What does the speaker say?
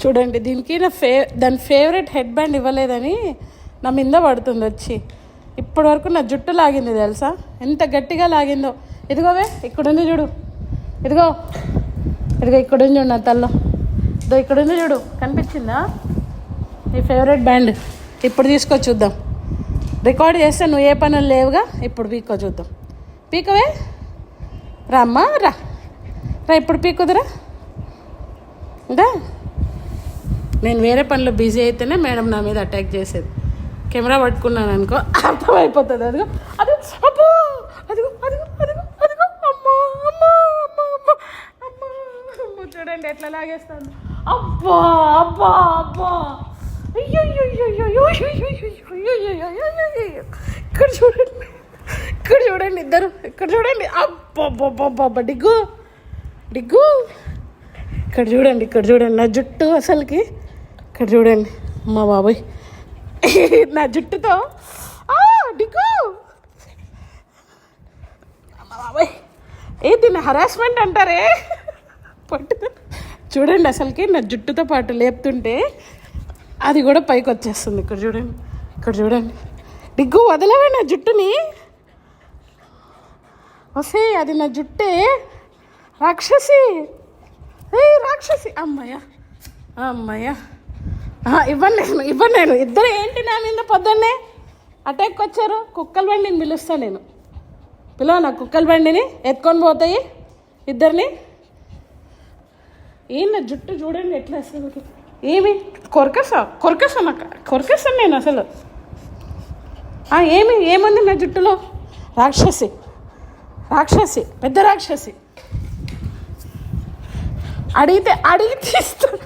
చూడండి, దీనికి దాని ఫేవరెట్ హెడ్ బ్యాండ్ ఇవ్వలేదని నా మీద పడుతుంది వచ్చి. ఇప్పటి వరకు నా జుట్టు లాగింది తెలుసా, ఎంత గట్టిగా లాగిందో. ఇదిగోవే ఇక్కడుంది చూడు, ఇదిగో ఇదిగో ఇక్కడుంది చూడు నా తల్లో, ఇదో ఇక్కడుంది చూడు, కనిపించిందా నీ ఫేవరెట్ బ్యాండ్? ఇప్పుడు తీసుకో చూద్దాం. రికార్డ్ చేస్తే నువ్వు ఏ పనులు లేవుగా, ఇప్పుడు పీకో చూద్దాం. పీకవే, రామ్మా రా రా, ఇప్పుడు పీకుదురా. ఇంకా నేను వేరే పనులు బిజీ అయితేనే మేడం నా మీద అటాక్ చేసేది. కెమెరా పట్టుకున్నాను అనుకో అర్థమైపోతుంది. అదిగో అది అబ్బో, అదిగో అదిగో అదిగో అదిగో, అమ్మా అమ్మా అమ్మా అమ్మా అమ్మా అమ్మ, చూడండి ఎట్లా లాగేస్తాను. అబ్బా అబ్బా అబ్బా, అయ్యో ఇక్కడ చూడండి, ఇక్కడ చూడండి ఇద్దరు, ఇక్కడ చూడండి. అబ్బా డిగ్గు డిగ్గు, ఇక్కడ చూడండి, ఇక్కడ చూడండి నా జుట్టు అసలుకి. ఇక్కడ చూడండి అమ్మా బాబాయ్, నా జుట్టుతో డిగ్గు అమ్మా బాబాయ్. దీన్ని హరాస్మెంట్ అంటారే. పట్టు చూడండి అసలుకి నా జుట్టుతో పాటు లేపుతుంటే అది కూడా పైకి వచ్చేస్తుంది. ఇక్కడ చూడండి, ఇక్కడ చూడండి. డిగ్గు వదలవే నా జుట్టుని. వసే అది నా జుట్టే, రాక్షసి, రాక్షసి. అమ్మయ్య అమ్మయ్య, ఇవ్వండి నేను. ఇద్దరు ఏంటి నా మీద పొద్దున్నే అటాక్ వచ్చారు. కుక్కల బండిని పిలుస్తాను నేను, పిలవనా కుక్కల బండిని, ఎత్తుకొని పోతాయి ఇద్దరిని. నా జుట్టు చూడండి ఎట్లా అసలు, ఏమి కొరకేస్తాను నేను అసలు. ఏముంది నా జుట్టులో? రాక్షసి, రాక్షసి, పెద్ద రాక్షసి. అడిగితే ఇస్తాను.